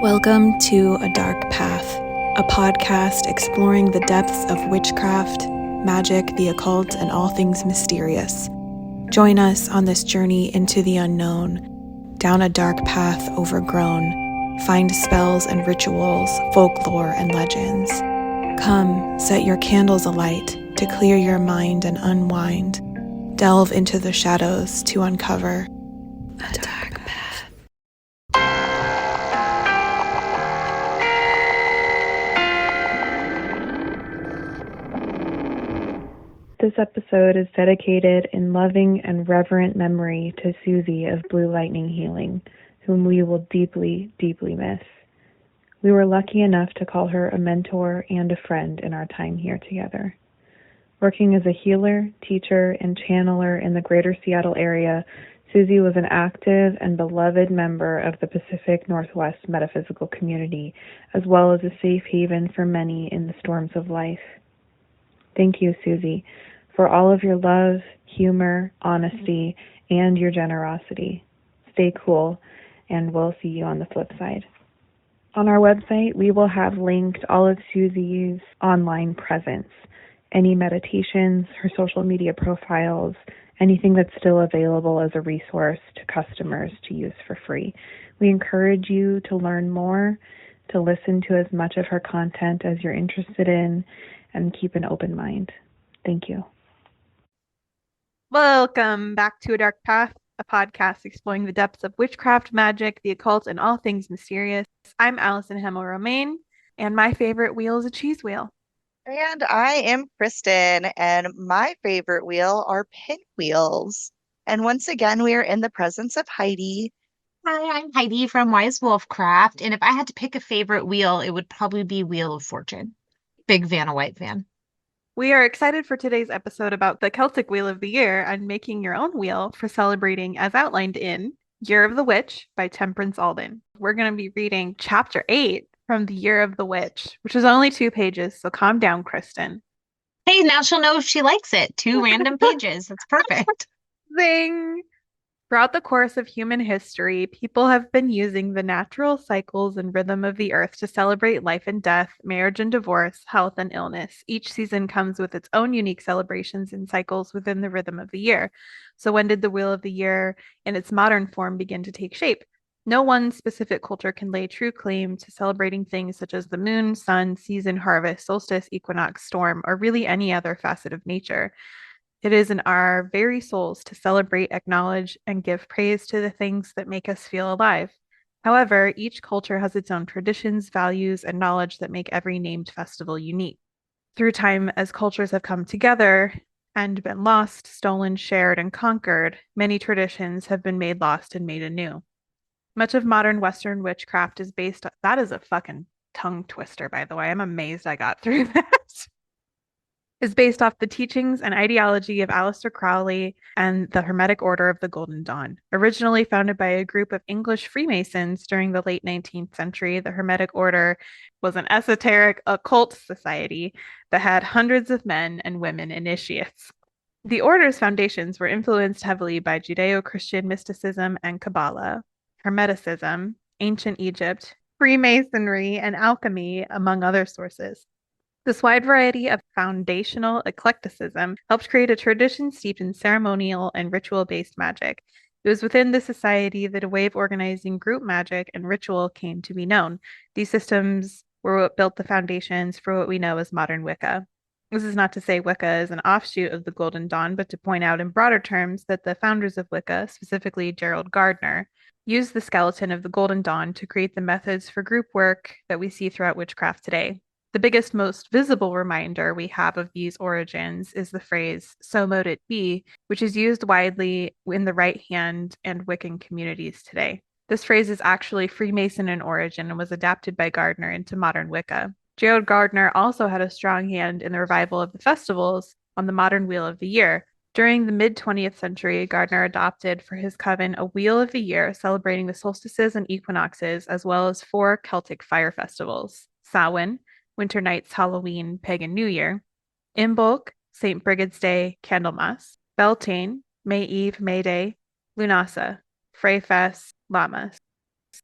Welcome to A Dark Path, a podcast exploring the depths of witchcraft, magic, the occult, and all things mysterious. Join us on this journey into the unknown, down a dark path overgrown. Find spells and rituals, folklore and legends. Come, set your candles alight to clear your mind and unwind. Delve into the shadows to uncover a dark path. This episode is dedicated in loving and reverent memory to Susy of Blue Lightning Healing, whom we will deeply, deeply miss. We were lucky enough to call her a mentor and a friend in our time here together. Working as a healer, teacher, and channeler in the greater Seattle area, Susy was an active and beloved member of the Pacific Northwest metaphysical community, as well as a safe haven for many in the storms of life. Thank you, Susy, for all of your love, humor, honesty, and your generosity. Stay cool, and we'll see you on the flip side. On our website, we will have linked all of Susy's online presence, any meditations, her social media profiles, anything that's still available as a resource to customers to use for free. We encourage you to learn more, to listen to as much of her content as you're interested in, and keep an open mind. Thank you. Welcome back to A Dark Path, a podcast exploring the depths of witchcraft, magic, the occult, and all things mysterious. I'm Allyson Hemma-Romane, and my favorite wheel is a cheese wheel. And I am Kristen, and my favorite wheel are pinwheels. And once again, we are in the presence of Heidi. Hi, I'm Heidi from Wise Wolf Craft, and if I had to pick a favorite wheel, it would probably be Wheel of Fortune. Big Vanna White fan. We are excited for today's episode about the Celtic Wheel of the Year and making your own wheel for celebrating as outlined in Year of the Witch by Temperance Alden. We're going to be reading Chapter 8 from the Year of the Witch, which is only 2 pages, so calm down, Kristen. Hey, now she'll know if she likes it. 2 random pages. That's perfect. Zing! Throughout the course of human history, people have been using the natural cycles and rhythm of the earth to celebrate life and death, marriage and divorce, health and illness. Each season comes with its own unique celebrations and cycles within the rhythm of the year. So when did the Wheel of the Year in its modern form begin to take shape? No one specific culture can lay true claim to celebrating things such as the moon, sun, season, harvest, solstice, equinox, storm, or really any other facet of nature. It is in our very souls to celebrate, acknowledge, and give praise to the things that make us feel alive. However, each culture has its own traditions, values, and knowledge that make every named festival unique. Through time, as cultures have come together and been lost, stolen, shared, and conquered, many traditions have been made lost and made anew. Much of modern Western witchcraft is based on, that is a fucking tongue twister, by the way. I'm amazed I got through that. Is based off the teachings and ideology of Aleister Crowley and the Hermetic Order of the Golden Dawn. Originally founded by a group of English Freemasons during the late 19th century, the Hermetic Order was an esoteric occult society that had hundreds of men and women initiates. The order's foundations were influenced heavily by Judeo-Christian mysticism and Kabbalah, Hermeticism, ancient Egypt, Freemasonry, and alchemy, among other sources. This wide variety of foundational eclecticism helped create a tradition steeped in ceremonial and ritual-based magic. It was within the society that a way of organizing group magic and ritual came to be known. These systems were what built the foundations for what we know as modern Wicca. This is not to say Wicca is an offshoot of the Golden Dawn, but to point out in broader terms that the founders of Wicca, specifically Gerald Gardner, used the skeleton of the Golden Dawn to create the methods for group work that we see throughout witchcraft today. The biggest, most visible reminder we have of these origins is the phrase, "so mote it be," which is used widely in the right hand and Wiccan communities today. This phrase is actually Freemason in origin and was adapted by Gardner into modern Wicca. Gerald Gardner also had a strong hand in the revival of the festivals on the modern Wheel of the Year. During the mid-20th century, Gardner adopted for his coven a Wheel of the Year celebrating the solstices and equinoxes, as well as 4 Celtic fire festivals: Samhain, Winter Nights, Halloween, Pagan New Year; Imbolc, St. Brigid's Day, Candlemas; Beltane, May Eve, May Day, Lunasa; Freyfest, Lammas.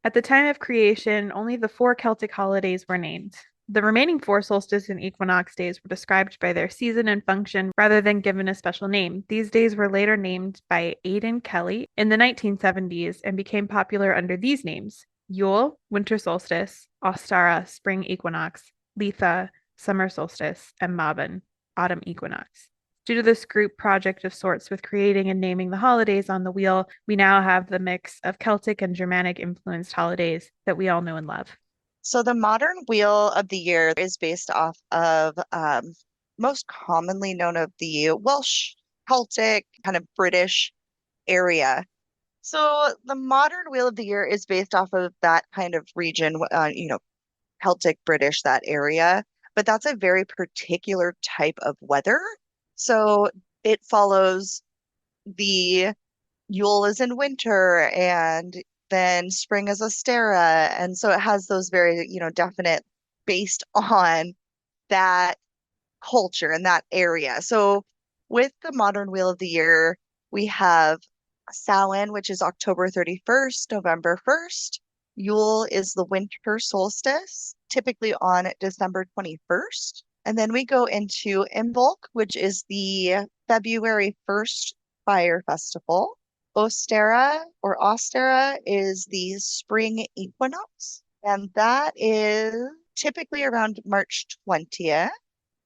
At the time of creation, only the 4 Celtic holidays were named. The remaining 4 solstice and equinox days were described by their season and function rather than given a special name. These days were later named by Aidan Kelly in the 1970s and became popular under these names: Yule, winter solstice; Ostara, spring equinox; Litha, summer solstice; and Mabon, autumn equinox. Due to this group project of sorts with creating and naming the holidays on the wheel, we now have the mix of Celtic and Germanic influenced holidays that we all know and love. So the modern wheel of the year is based off of most commonly known of the Welsh, Celtic, kind of British area. So the modern wheel of the year is based off of that kind of region, Celtic, British, that area. But that's a very particular type of weather. So it follows the Yule is in winter, and then spring is Ostara. And so it has those very, definite based on that culture and that area. So with the modern wheel of the year, we have Samhain, which is October 31st, November 1st. Yule is the winter solstice, typically on December 21st. And then we go into Imbolc, which is the February 1st fire festival. Ostara is the spring equinox, and that is typically around March 20th.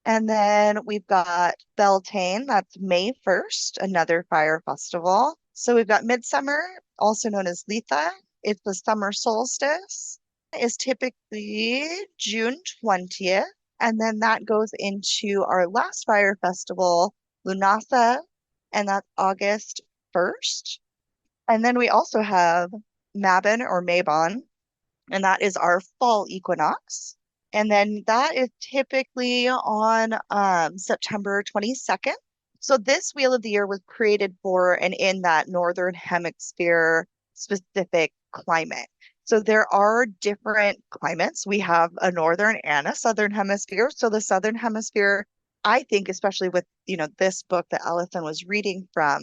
And then we've got Beltane, that's May 1st, another fire festival. So we've got Midsummer, also known as Litha. It's the summer solstice. Is typically June 20th. And then that goes into our last fire festival, Lunasa, and that's August 1st. And then we also have Mabon or Mabon, and that is our fall equinox. And then that is typically on September 22nd. So this wheel of the year was created for and in that northern hemisphere specific climate. So there are different climates. We have a northern and a southern hemisphere. So the southern hemisphere, I think, especially with, this book that Allyson was reading from,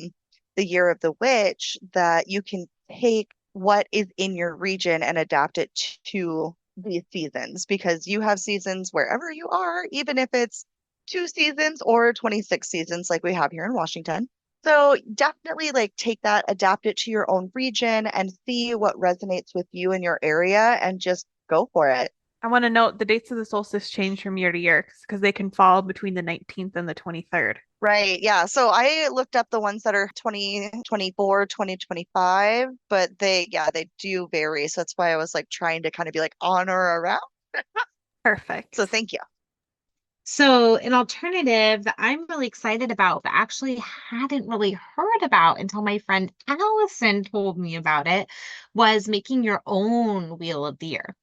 The Year of the Witch, that you can take what is in your region and adapt it to these seasons, because you have seasons wherever you are, even if it's 2 seasons or 26 seasons like we have here in Washington. So definitely take that, adapt it to your own region and see what resonates with you in your area and just go for it. I want to note the dates of the solstice change from year to year because they can fall between the 19th and the 23rd. Right. Yeah. So I looked up the ones that are 2024, 2025, but they do vary. So that's why I was trying to kind of be on or around. Perfect. So thank you. So an alternative that I'm really excited about, but actually hadn't really heard about until my friend Allyson told me about it, was making your own wheel of the year,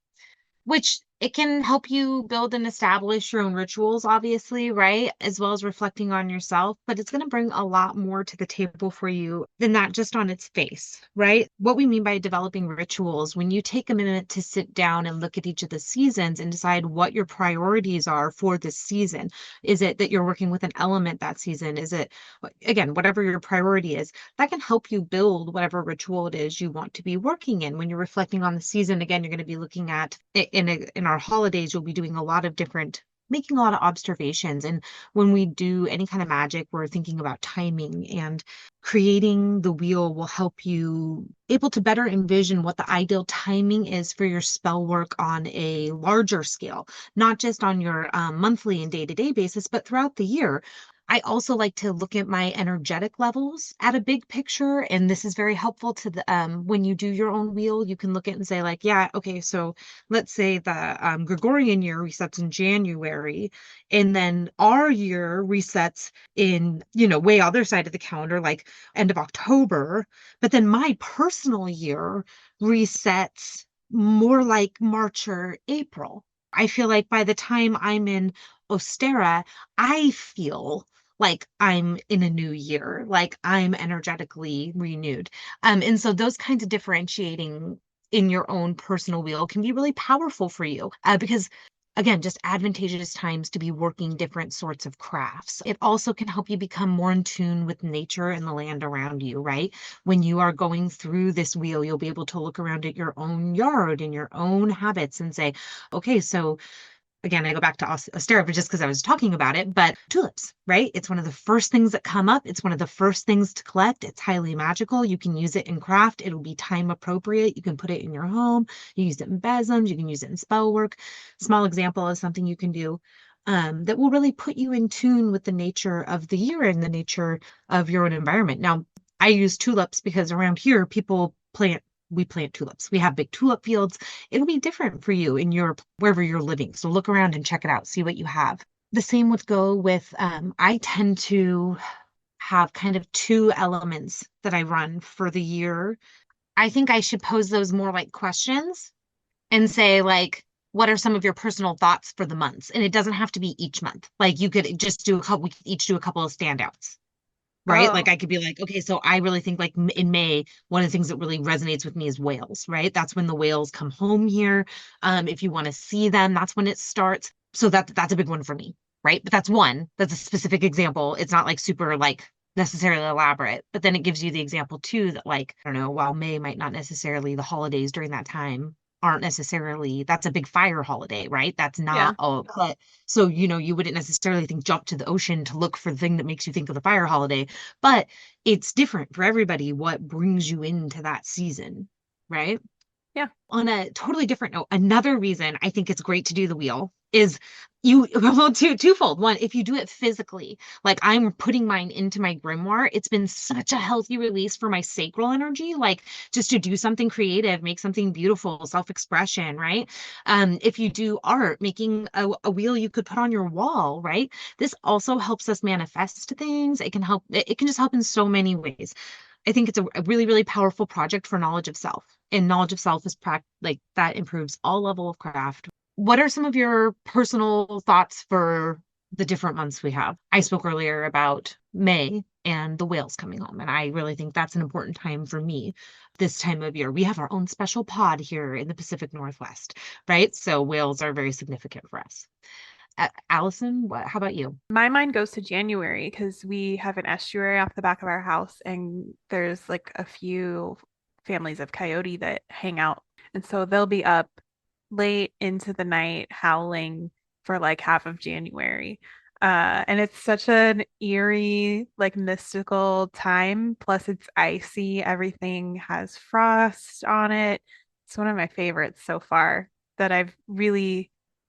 which it can help you build and establish your own rituals, obviously, right? As well as reflecting on yourself, but it's going to bring a lot more to the table for you than that just on its face, right? What we mean by developing rituals, when you take a minute to sit down and look at each of the seasons and decide what your priorities are for this season. Is it that you're working with an element that season? Is it, again, whatever your priority is, that can help you build whatever ritual it is you want to be working in. When you're reflecting on the season, again, you're going to be looking at in our holidays, you'll be doing a lot of different, making a lot of observations. And when we do any kind of magic, we're thinking about timing, and creating the wheel will help you able to better envision what the ideal timing is for your spell work on a larger scale, not just on your monthly and day-to-day basis, but throughout the year. I also like to look at my energetic levels at a big picture. And this is very helpful to the when you do your own wheel, you can look at it and say yeah, okay, so let's say the Gregorian year resets in January, and then our year resets in, way other side of the calendar, like end of October. But then my personal year resets more like March or April. I feel like by the time I'm in Ostara, I feel like I'm in a new year, like I'm energetically renewed. And so those kinds of differentiating in your own personal wheel can be really powerful for you, because again, just advantageous times to be working different sorts of crafts. It also can help you become more in tune with nature and the land around you, right? When you are going through this wheel, you'll be able to look around at your own yard and your own habits and say, okay, so again, I go back to Ostera, but just because I was talking about it, but tulips, right? It's one of the first things that come up. It's one of the first things to collect. It's highly magical. You can use it in craft. It'll be time appropriate. You can put it in your home. You use it in besoms. You can use it in spell work. Small example of something you can do that will really put you in tune with the nature of the year and the nature of your own environment. Now, I use tulips because around here, we plant tulips. We have big tulip fields. It'll be different for you in your wherever you're living. So look around and check it out, see what you have. The same would go with I tend to have kind of two elements that I run for the year. I think I should pose those more like questions and say like, what are some of your personal thoughts for the months? And it doesn't have to be each month. Like you could just do a couple, we could each do a couple of standouts. Right. Like Oh, I could be like, okay, so I really think like in May, one of the things that really resonates with me is whales, right? That's when the whales come home here. If you want to see them, that's when it starts. So that's a big one for me, right? But that's one, that's a specific example. It's not like super like necessarily elaborate, but then it gives you the example too that like, I don't know, while May might not necessarily the holidays during that time aren't necessarily that's a big fire holiday, right? That's yeah. not but so you wouldn't necessarily think jump to the ocean to look for the thing that makes you think of the fire holiday, but it's different for everybody what brings you into that season, right? Yeah. On a totally different note, another reason I think it's great to do the wheel is you well twofold. One, if you do it physically, like I'm putting mine into my grimoire, it's been such a healthy release for my sacral energy, like just to do something creative, make something beautiful, self-expression, right? If you do art, making a wheel you could put on your wall, right? This also helps us manifest things. It can help, it can just help in so many ways. I think it's a really, really powerful project for knowledge of self. And knowledge of self is like that improves all level of craft. What are some of your personal thoughts for the different months we have? I spoke earlier about May and the whales coming home, and I really think that's an important time for me this time of year. We have our own special pod here in the Pacific Northwest, right? So whales are very significant for us. Allyson, how about you? My mind goes to January because we have an estuary off the back of our house, and there's like a few families of coyote that hang out. And so they'll be up late into the night howling for like half of January. And it's such an eerie, like mystical time. Plus, it's icy. Everything has frost on it. It's one of my favorites so far that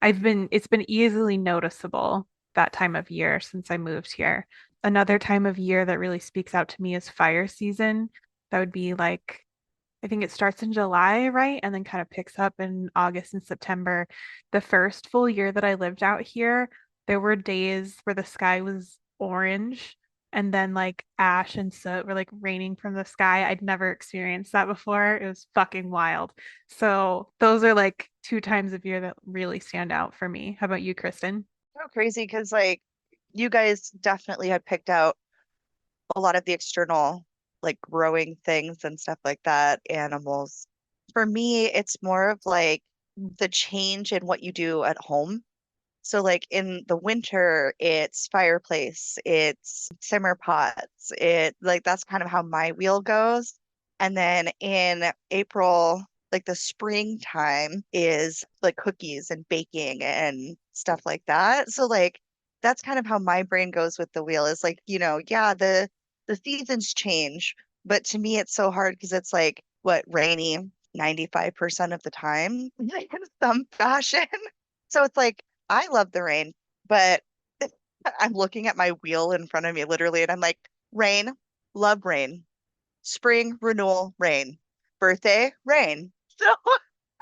it's been easily noticeable that time of year since I moved here. Another time of year that really speaks out to me is fire season. That would be like, I think it starts in July, right? And then kind of picks up in August and September. The first full year that I lived out here, there were days where the sky was orange and then like ash and soot were like raining from the sky. I'd never experienced that before. It was fucking wild. So those are like two times of year that really stand out for me. How about you, Kristen? So crazy because like you guys definitely had picked out a lot of the external like growing things and stuff like that, animals. For me, it's more of like the change in what you do at home. So like in the winter, it's fireplace, it's simmer pots. It like that's kind of how my wheel goes. And then in April, like the springtime is like cookies and baking and stuff like that. So like that's kind of how my brain goes with the wheel is like, yeah, the seasons change, but to me it's so hard because it's like what rainy 95% of the time in some fashion. So it's like I love the rain, but I'm looking at my wheel in front of me literally, and I'm like, rain, love rain, spring, renewal, rain, birthday, rain. So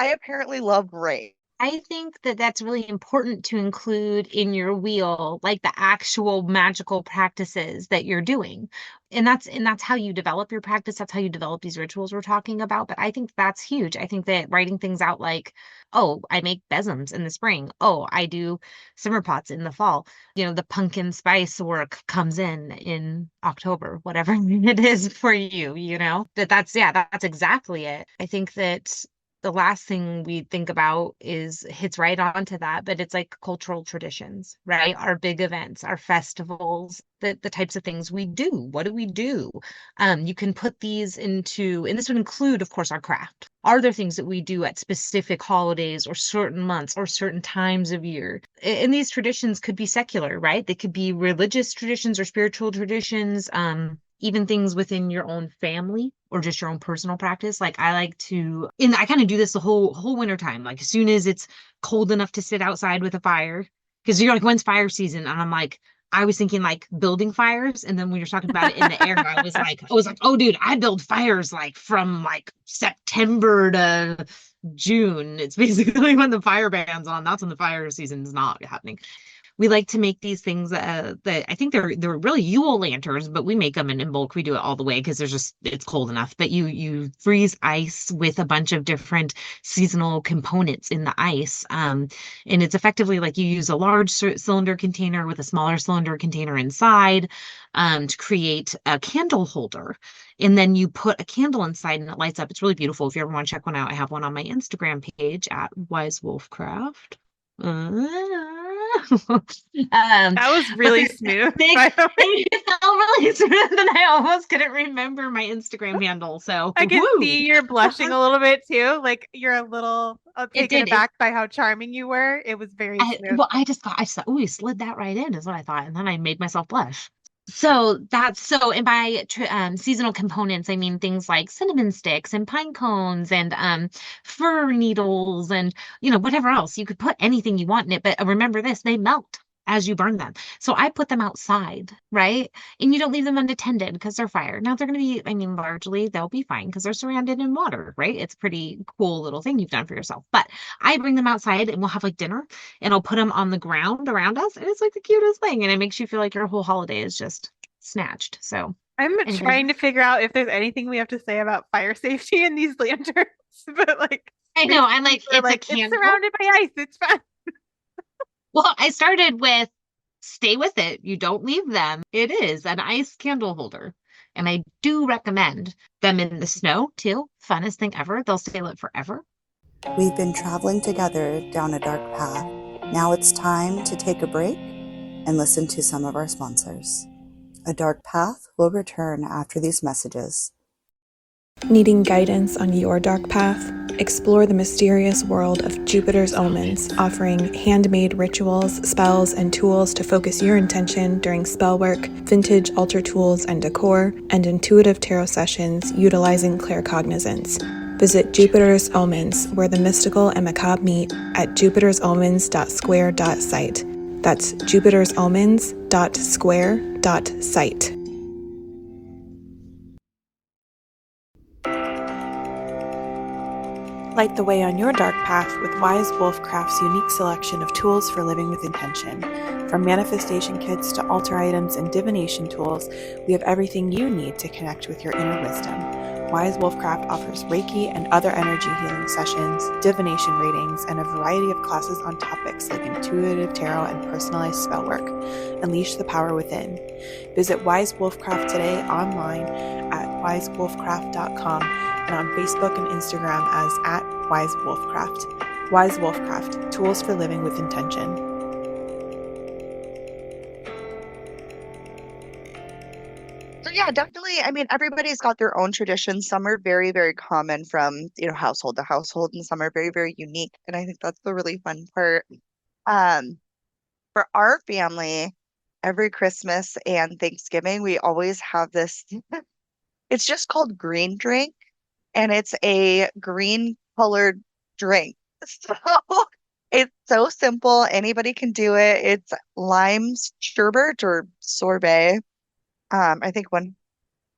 I apparently love rain. I think that that's really important to include in your wheel, like the actual magical practices that you're doing. And that's how you develop your practice. That's how you develop these rituals we're talking about. But I think that's huge. I think that writing things out like, oh, I make besoms in the spring. Oh, I do simmer pots in the fall. The pumpkin spice work comes in October, whatever it is for you, that's yeah, that's exactly it. I think that the last thing we think about hits right onto that, but it's like cultural traditions, right? Our big events, our festivals, the types of things we do. What do we do? You can put these into, and this would include, of course, our craft. Are there things that we do at specific holidays or certain months or certain times of year? And these traditions could be secular, right? They could be religious traditions or spiritual traditions, even things within your own family or just your own personal practice. Like I like to, and I kind of do this the whole winter time. Like as soon as it's cold enough to sit outside with a fire, because you're like, when's fire season? And I'm like, I was thinking like building fires. And then when you're talking about it in the air, I was like, oh dude, I build fires like from like September to June. It's basically when the fire ban's on. That's when the fire season's not happening. We like to make these things that I think they're really Yule lanterns, but we make them in bulk. We do it all the way because it's cold enough. But you freeze ice with a bunch of different seasonal components in the ice, and it's effectively like you use a large cylinder container with a smaller cylinder container inside, to create a candle holder, and then you put a candle inside and it lights up. It's really beautiful. If you ever want to check one out, I have one on my Instagram page at Wise Wolf Craft. That was really smooth, by the way. It felt really smooth, and I almost couldn't remember my Instagram handle. So I can woo. see you're blushing a little bit too. Like you're a little taken did. aback by how charming you were. It was very smooth. I just thought, oh, he slid that right in, is what I thought, and then I made myself blush. So and by seasonal components, I mean things like cinnamon sticks and pine cones and fir needles and whatever else. You could put anything you want in it, but remember this, they melt as you burn them. So I put them outside, right? And you don't leave them unattended because they're fire. Now they're going to be, I mean, largely they'll be fine because they're surrounded in water, right? It's a pretty cool little thing you've done for yourself. But I bring them outside and we'll have like dinner and I'll put them on the ground around us. And it's like the cutest thing. And it makes you feel like your whole holiday is just snatched. So I'm anyway. trying to figure out if there's anything we have to say about fire safety in these lanterns, but like I know, I'm like, it's surrounded by ice. It's fine. Well, I started with stay with it. You don't leave them. It is an ice candle holder. And I do recommend them in the snow too. Funnest thing ever. They'll stay lit forever. We've been traveling together down a dark path. Now it's time to take a break and listen to some of our sponsors. A Dark Path will return after these messages. Needing guidance on your dark path? Explore the mysterious world of Jupiter's Omens, offering handmade rituals, spells, and tools to focus your intention during spell work, vintage altar tools and decor, and intuitive tarot sessions utilizing claircognizance. Visit Jupiter's Omens, where the mystical and macabre meet, at jupitersomens.square.site. That's jupitersomens.square.site. Light the way on your dark path with Wise Wolf Craft's unique selection of tools for living with intention. From manifestation kits to altar items and divination tools, we have everything you need to connect with your inner wisdom. Wise Wolf Craft offers Reiki and other energy healing sessions, divination readings, and a variety of classes on topics like intuitive tarot and personalized spell work. Unleash the power within. Visit Wise Wolf Craft today online at wisewolfcraft.com and on Facebook and Instagram as @WiseWolfCraft. Wise Wolf Craft, tools for living with intention. So yeah, definitely. I mean, everybody's got their own traditions. Some are very, very common from, household to household, and some are very, very unique. And I think that's the really fun part. Um, for our family, every Christmas and Thanksgiving, we always have this, it's just called green drink, and it's a green colored drink. So it's so simple. Anybody can do it. It's lime sherbet or sorbet. I think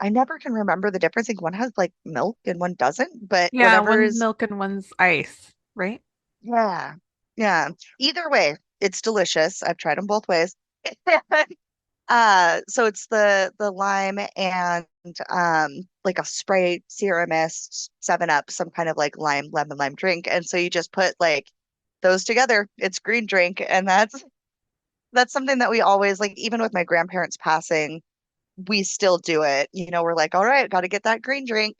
I never can remember the difference. I think one has like milk and one doesn't, but Yeah, whatever one's is, milk and one's ice, right? yeah, yeah. Either way, it's delicious. I've tried them both ways. So it's the lime and like a spray Sierra Mist, 7-Up, some kind of like lemon lime drink. And so you just put like those together. It's green drink, and that's something that we always like, even with my grandparents passing, we still do it. We're like, all right, got to get that green drink.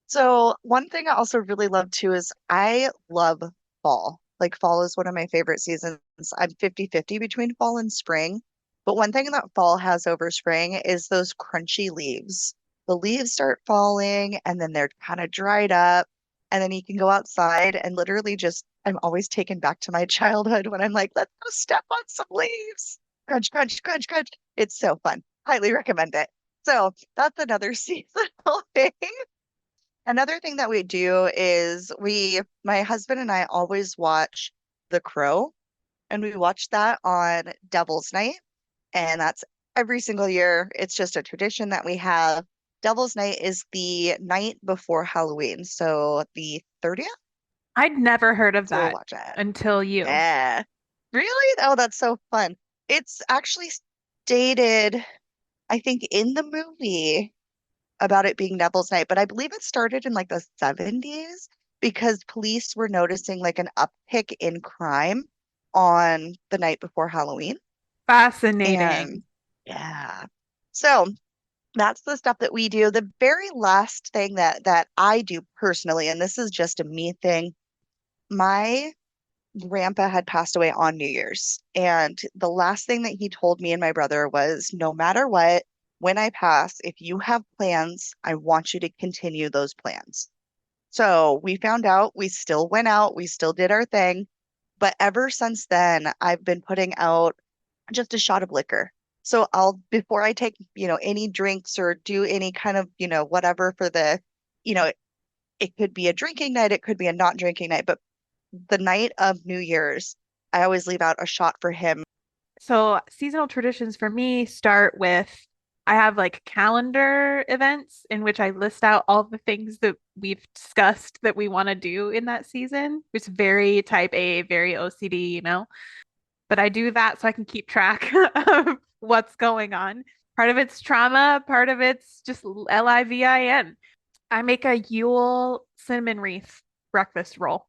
So one thing I also really love too is I love fall. Like fall is one of my favorite seasons. I'm 50-50 between fall and spring. But one thing that fall has over spring is those crunchy leaves. The leaves start falling and then they're kind of dried up. And then you can go outside and literally just, I'm always taken back to my childhood when I'm like, let's go step on some leaves. Crunch, crunch, crunch, crunch. It's so fun. Highly recommend it. So that's another seasonal thing. Another thing that we do is my husband and I always watch The Crow, and we watch that on Devil's Night, and that's every single year. It's just a tradition that we have. Devil's Night is the night before Halloween, so the 30th. I'd never heard of So we'll that watch it. until you. Yeah. Really? Oh, that's so fun. It's actually stated, I think, in the movie about it being Devil's Night, but I believe it started in like the 70s because police were noticing like an uptick in crime on the night before Halloween. Fascinating. And yeah. So that's the stuff that we do. The very last thing that I do personally, and this is just a me thing, my grandpa had passed away on New Year's. And the last thing that he told me and my brother was no matter what, when I pass, if you have plans, I want you to continue those plans. So we found out, we still went out, we still did our thing. But ever since then, I've been putting out just a shot of liquor. So before I take, any drinks or do any kind of, whatever for you know, it could be a drinking night, it could be a not drinking night, but the night of New Year's, I always leave out a shot for him. So seasonal traditions for me start with I have like calendar events in which I list out all the things that we've discussed that we want to do in that season. It's very type A, very OCD. But I do that so I can keep track of what's going on. Part of it's trauma, part of it's just LIVIN. I make a Yule cinnamon wreath breakfast roll.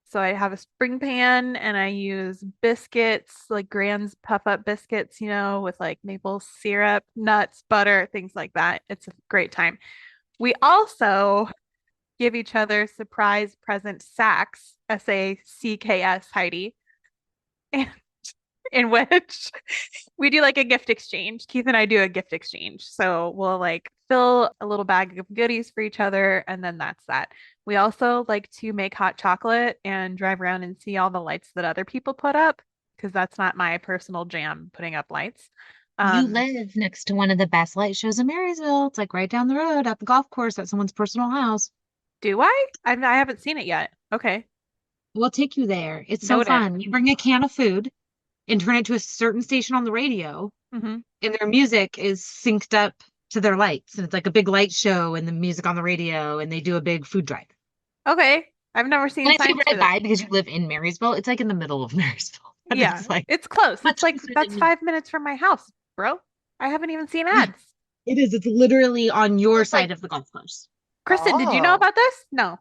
So I have a spring pan and I use biscuits, like Grand's puff up biscuits, with like maple syrup, nuts, butter, things like that. It's a great time. We also give each other surprise present sacks, SACKS, Heidi, in which we do like a gift exchange. Keith and I do a gift exchange. So we'll like fill a little bag of goodies for each other, and then that's that. We also like to make hot chocolate and drive around and see all the lights that other people put up because that's not my personal jam, putting up lights. You live next to one of the best light shows in Marysville. It's like right down the road at the golf course at someone's personal house. Do I? I haven't seen it yet. Okay. We'll take you there. It's so Noted. fun. You bring a can of food and turn it to a certain station on the radio, Mm-hmm. and their music is synced up to their lights. And it's like a big light show and the music on the radio, and they do a big food drive. Okay. I've never seen And I say signs for right this. by because you live in Marysville. It's like in the middle of Marysville. And Yeah, it's like it's close. much It's like closer that's than 5 minutes from my house, bro. I haven't even seen Yeah, ads. it is. It's literally on your It's like, side of the golf course. Kristen, did you know oh, about this? No.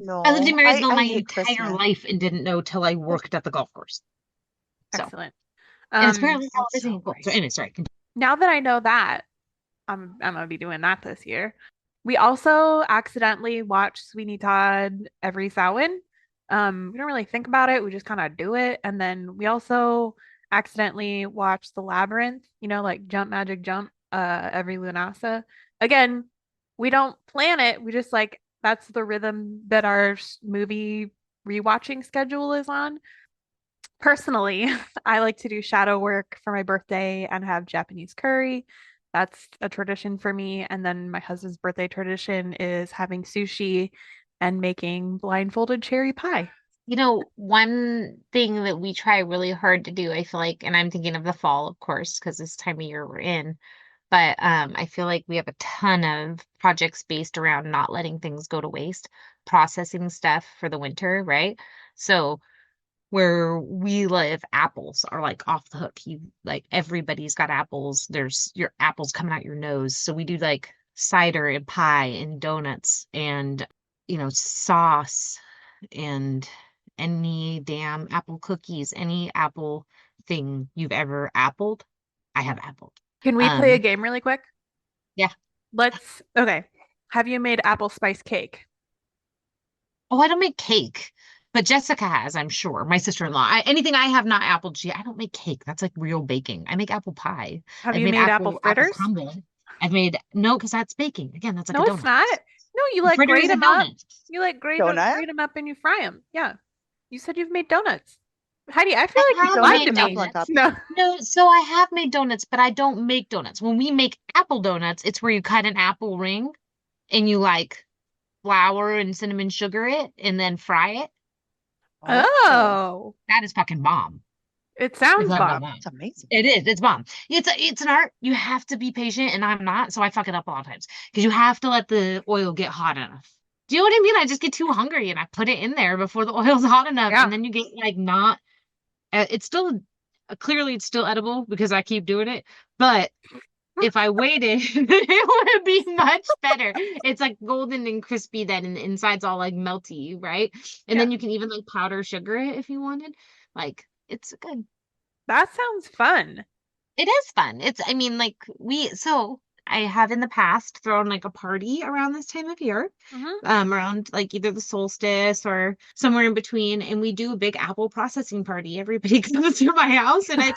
I lived in no, Marysville I my hate entire Christmas. life and didn't know till I worked at the golf course. So, Excellent. and it's apparently That's television. so So crazy. anyway, sorry. Continue. Now that I know that, I'm gonna be doing that this year. We also accidentally watch Sweeney Todd every Samhain. We don't really think about it. We just kind of do it. And then we also accidentally watch The Labyrinth, like Jump Magic Jump, every Lunasa. Again, we don't plan it. We just like that's the rhythm that our movie rewatching schedule is on. Personally, I like to do shadow work for my birthday and have Japanese curry. That's a tradition for me. And then my husband's birthday tradition is having sushi and making blindfolded cherry pie. One thing that we try really hard to do, I feel like, and I'm thinking of the fall, of course, because this time of year we're in, but I feel like we have a ton of projects based around not letting things go to waste, processing stuff for the winter, right? So where we live, apples are like off the hook. You like everybody's got apples. There's your apples coming out your nose. So we do like cider and pie and donuts and sauce and any damn apple cookies, any apple thing you've ever appled, I have appled. Can we play a game really quick? Yeah. Okay. Have you made apple spice cake? Oh, I don't make cake, but Jessica has, I'm sure. My sister-in-law. Anything I have not apple cheese. I don't make cake. That's like real baking. I make apple pie. Have I've you made made apple apple fritters? crumble. I've made no, because that's baking. Again, that's like a No, it's donut. not. No, you like Fritter grate is a them up. donut. You like Donut? grate them up and you fry them. Yeah. You said you've made donuts. Heidi, I feel I like you have lied Donut to made with me. apple on top. donuts. No. No, so I have made donuts, but I don't make donuts. When we make apple donuts, it's where you cut an apple ring and you like flour and cinnamon sugar it and then fry it. Oh, Oh, That is fucking bomb. it If sounds I've done bomb. that. it's amazing. It is. It's bomb. It's an art. You have to be patient, and I'm not, so I fuck it up a lot of times because you have to let the oil get hot enough. Do you know what I mean? I just get too hungry and I put it in there before the oil's hot enough, and Yeah. then you get like not. It's still clearly it's still edible because I keep doing it, but if I waited, it would be much better. It's like golden and crispy then, and the inside's all like melty, right? And Yeah. then you can even like powder sugar it if you wanted. Like it's good. That sounds fun. It is fun. I mean, like so I have in the past thrown like a party around this time of year, Hmm. around like either the solstice or somewhere in between, and we do a big apple processing party. Everybody comes to my house, and I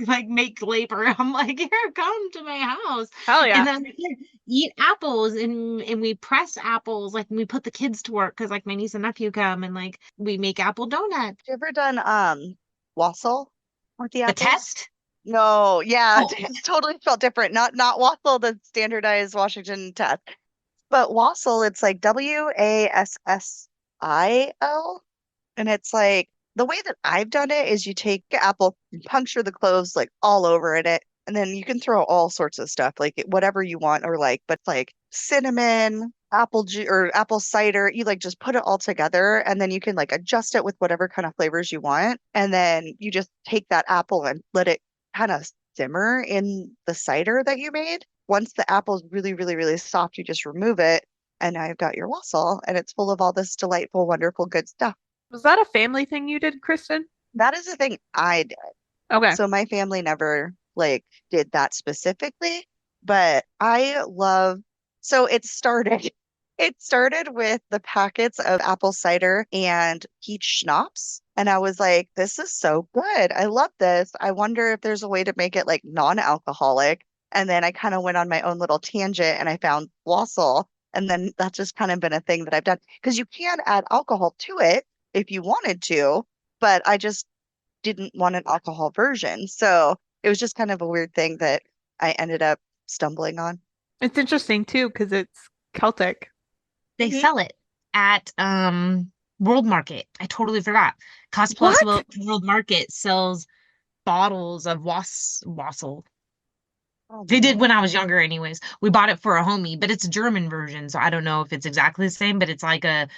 like make labor. I'm like, here, come to my house, Hell and yeah. then here, eat apples, and we press apples, like and we put the kids to work because like my niece and nephew come, and like we make apple donuts. You ever done wassail with the The apples? test. No, yeah, Oh, it's totally felt different. Not wassail, the standardized Washington test, but wassail, it's like Wassil, and it's like the way that I've done it is you take an apple, you puncture the cloves like all over in it, and then you can throw all sorts of stuff, like whatever you want, or like, but like cinnamon, apple juice, or apple cider. You like just put it all together, and then you can like adjust it with whatever kind of flavors you want, and then you just take that apple and let it kind of simmer in the cider that you made. Once the apple's really, really, really soft, you just remove it, and now you've got your wassail, and it's full of all this delightful, wonderful, good stuff. Was that a family thing you did, Kristen? That is the thing I did. Okay. So my family never like did that specifically, but I love, so it started with the packets of apple cider and peach schnapps. And I was like, this is so good. I love this. I wonder if there's a way to make it like non-alcoholic. And then I kind of went on my own little tangent and I found wassail. And then that's just kind of been a thing that I've done because you can add alcohol to it if you wanted to, but I just didn't want an alcohol version. So it was just kind of a weird thing that I ended up stumbling on. It's interesting too because it's Celtic. They Mhm. sell it at World Market. I totally forgot. Cost Plus What? World Market sells bottles of wassail. Oh They did no. when I was younger, anyways. We bought it for a homie, but it's a German version, so I don't know if it's exactly the same, but it's like a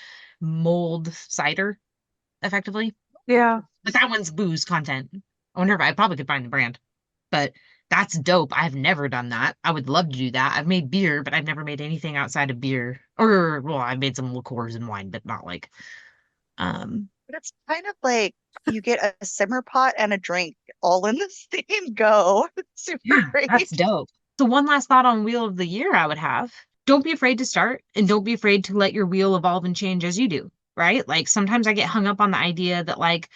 mulled cider, effectively. Yeah. But that one's booze content. I wonder if I probably could find the brand. But that's dope. I've never done that. I would love to do that. I've made beer, but I've never made anything outside of beer. Or well, I've made some liqueurs and wine, but not like um But it's kind of like you get a simmer pot and a drink all in the same go. It's super yeah, that's great. dope. So one last thought on Wheel of the Year I would have. Don't be afraid to start and don't be afraid to let your wheel evolve and change as you do, right? Like sometimes I get hung up on the idea that like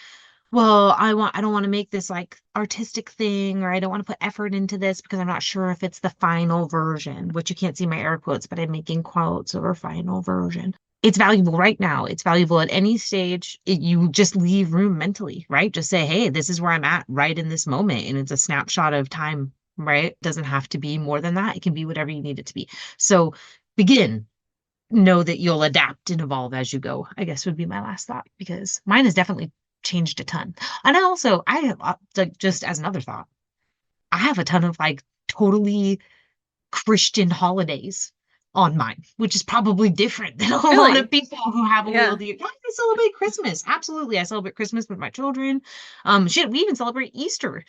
well, I don't want to make this like artistic thing, or I don't want to put effort into this because I'm not sure if it's the final version, which you can't see my air quotes, but I'm making quotes over final version. It's valuable right now. It's valuable at any stage. You just leave room mentally, right? Just say, hey, this is where I'm at right in this moment. And it's a snapshot of time, right? It doesn't have to be more than that. It can be whatever you need it to be. So begin, know that you'll adapt and evolve as you go, I guess would be my last thought, because mine has definitely changed a ton. And I have like just as another thought, I have a ton of like totally Christian holidays on mine, which is probably different than a lot Really? of people who have a wheel Yeah. of the year. Yeah, I celebrate Christmas. Absolutely. I celebrate Christmas with my children. Shit, we even celebrate Easter.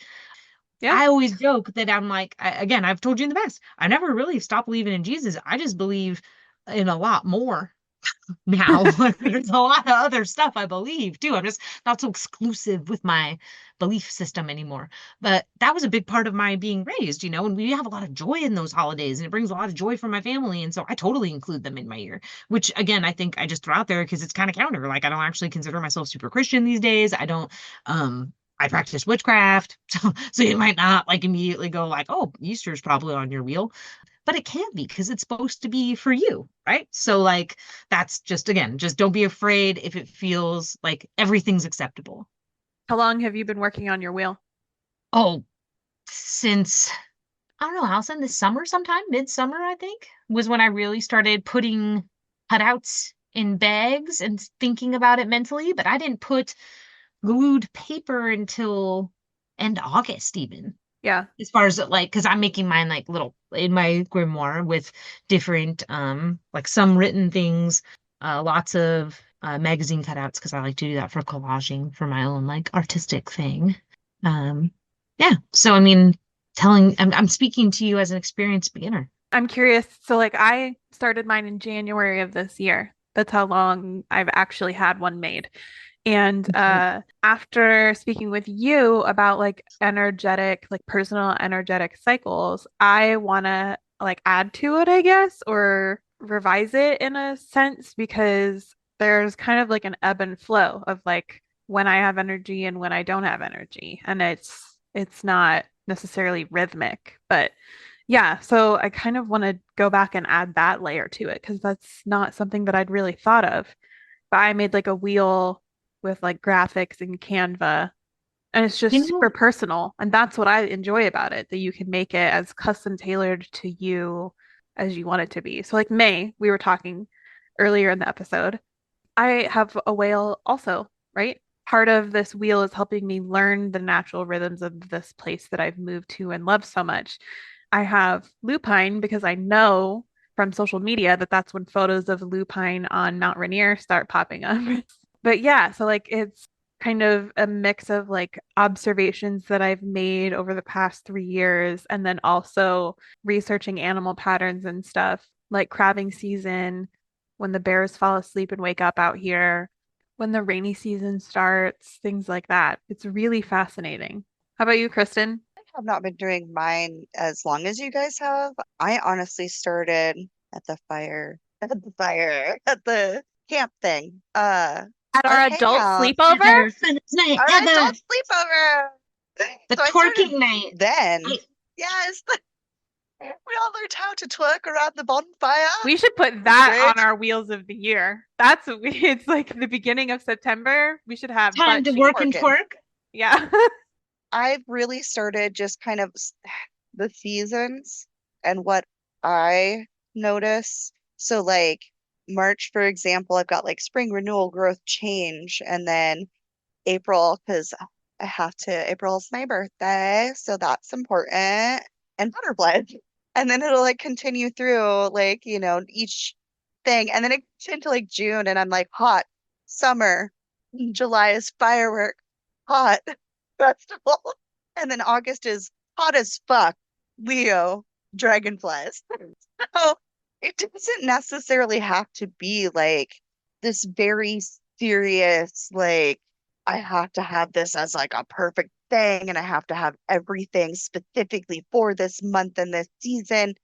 Yeah. I always joke that I'm like, I've told you in the past, I never really stopped believing in Jesus. I just believe in a lot more now. There's a lot of other stuff I believe too. I'm just not so exclusive with my belief system anymore. But that was a big part of my being raised, and we have a lot of joy in those holidays and it brings a lot of joy for my family. And so I totally include them in my year, which again, I think I just throw out there because it's kind of counter. Like I don't actually consider myself super Christian these days. I practice witchcraft. So you might not like immediately go like, oh, Easter's probably on your wheel, but it can be because it's supposed to be for you, right? So like that's just again, just don't be afraid if it feels like everything's acceptable. How long have you been working on your wheel? Oh, since I don't know, Allison, this summer sometime, midsummer, I think, was when I really started putting cutouts in bags and thinking about it mentally, but I didn't put glued paper until end August even. Yeah. As far as like, because I'm making mine like little in my grimoire with different like some written things, lots of magazine cutouts because I like to do that for collaging for my own like artistic thing. Um yeah. So I mean I'm speaking to you as an experienced beginner. I'm curious. So, like, I started mine in January of this year. That's how long I've actually had one made. And after speaking with you about like energetic, like personal energetic cycles, I want to like add to it, I guess, or revise it in a sense because there's kind of like an ebb and flow of like when I have energy and when I don't have energy. And it's not necessarily rhythmic, but yeah, so I kind of want to go back and add that layer to it because that's not something that I'd really thought of. But I made like a wheel with like graphics in Canva, and it's just You super know, personal. And that's what I enjoy about it, that you can make it as custom tailored to you as you want it to be. So, like May, we were talking earlier in the episode. I have a whale also, right? Part of this wheel is helping me learn the natural rhythms of this place that I've moved to and love so much. I have lupine because I know from social media that that's when photos of lupine on Mount Rainier start popping up. But yeah, so like it's kind of a mix of like observations that I've made over the past 3 years and then also researching animal patterns and stuff like crabbing season, when the bears fall asleep and wake up out here, when the rainy season starts, things like that. It's really fascinating. How about you, Kristen? Have not been doing mine as long as you guys have. I honestly started at at the camp thing. At Our our adult hangout, sleepover? ever, funnest night our ever. adult sleepover. The So I started twerking night. then. Yes, we all learned how to twerk around the bonfire. We should put It was that on great. our wheels of the year. That's it's like the beginning of September. We should have Time butt to cheeks. work and Twerking. twerk. Yeah. I've really started just kind of the seasons and what I notice. So, like March, for example, I've got like spring renewal, growth, change, and then April, because April's my birthday, so that's important, and butterflies. And then it'll like continue through like, each thing. And then it gets into like June, and I'm like, hot, summer, July is firework, hot, festival. And then August is hot as fuck, Leo, dragonflies. So it doesn't necessarily have to be like this very serious, like, I have to have this as like a perfect thing, and I have to have everything specifically for this month and this season.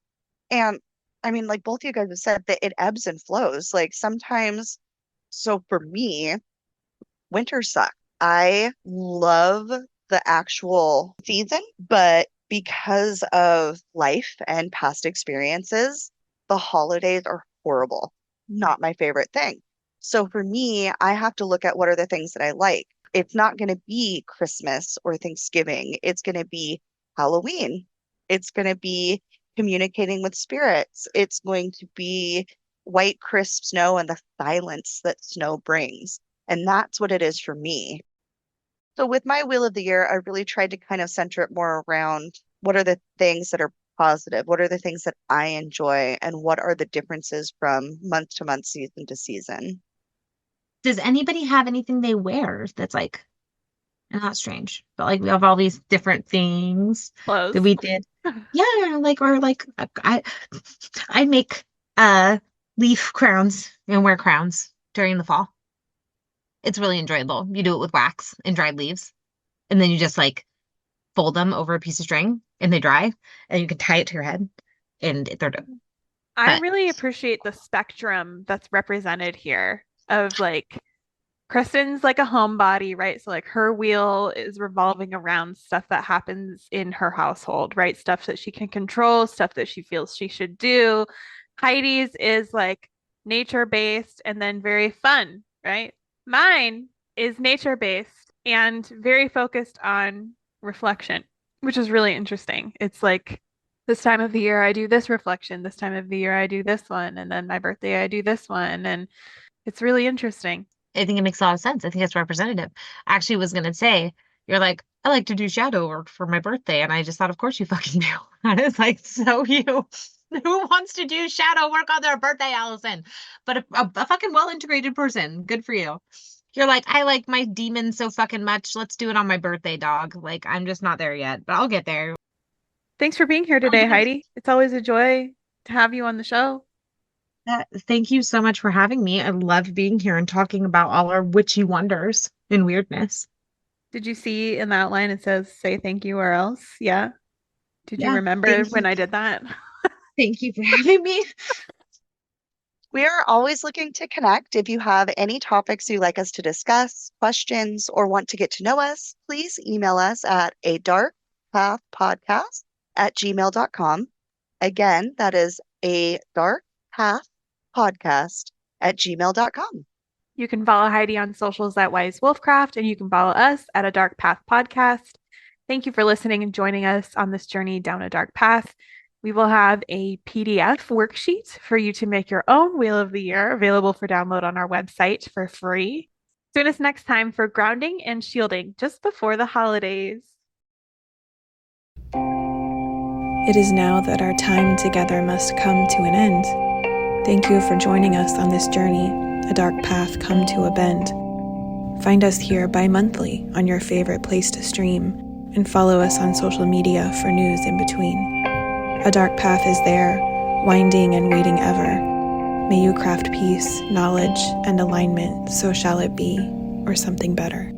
And I mean, like both you guys have said, that it ebbs and flows. Like sometimes, so for me, winter sucks. I love the actual season, but because of life and past experiences, the holidays are horrible. Not my favorite thing. So for me, I have to look at what are the things that I like. It's not going to be Christmas or Thanksgiving. It's going to be Halloween. It's going to be communicating with spirits. It's going to be white, crisp snow and the silence that snow brings. And that's what it is for me. So with my Wheel of the Year, I really tried to kind of center it more around what are the things that are positive? What are the things that I enjoy? And what are the differences from month to month, season to season? Does anybody have anything they wear that's like not strange, but like we have all these different things Close. that we did? Yeah, like or like I make leaf crowns and wear crowns during the fall. It's really enjoyable. You do it with wax and dried leaves, and then you just like fold them over a piece of string and they dry, and you can tie it to your head, and they're done. I But really appreciate the spectrum that's represented here of like Kristen's like a homebody, right? So like her wheel is revolving around stuff that happens in her household, right? Stuff that she can control, stuff that she feels she should do. Heidi's is like nature-based and then very fun, right? Mine is nature-based and very focused on reflection, which is really interesting. It's like this time of the year I do this reflection, this time of the year I do this one, and then my birthday I do this one, and it's really interesting. I think it makes a lot of sense. I think it's representative. I actually was gonna say, you're like, I like to do shadow work for my birthday, and I just thought, of course you fucking do. And it's like, so you, who wants to do shadow work on their birthday, Allyson? But a fucking well-integrated person. Good for you. You're like, I like my demons so fucking much. Let's do it on my birthday, dog. Like, I'm just not there yet, but I'll get there. Thanks for being here today, Heidi. It's always a joy to have you on the show. Thank you so much for having me. I love being here and talking about all our witchy wonders and weirdness. Did you see in the outline it says say thank you or else? Yeah. Did you Yeah, remember when I did that? Thank you for having me. We are always looking to connect. If you have any topics you'd like us to discuss, questions, or want to get to know us, please email us at adarkpathpodcast@gmail.com. Again, that is adarkpathpodcast@gmail.com. You can follow Heidi on socials at Wise Wolfcraft, and you can follow us at A Dark Path Podcast. Thank you for listening and joining us on this journey down a dark path. We will have a PDF worksheet for you to make your own Wheel of the Year available for download on our website for free. Join us next time for grounding and shielding just before the holidays. It is now that our time together must come to an end. Thank you for joining us on this journey, a dark path come to a bend. Find us here bi-monthly on your favorite place to stream, and follow us on social media for news in between. A dark path is there, winding and waiting ever. May you craft peace, knowledge, and alignment, so shall it be, or something better.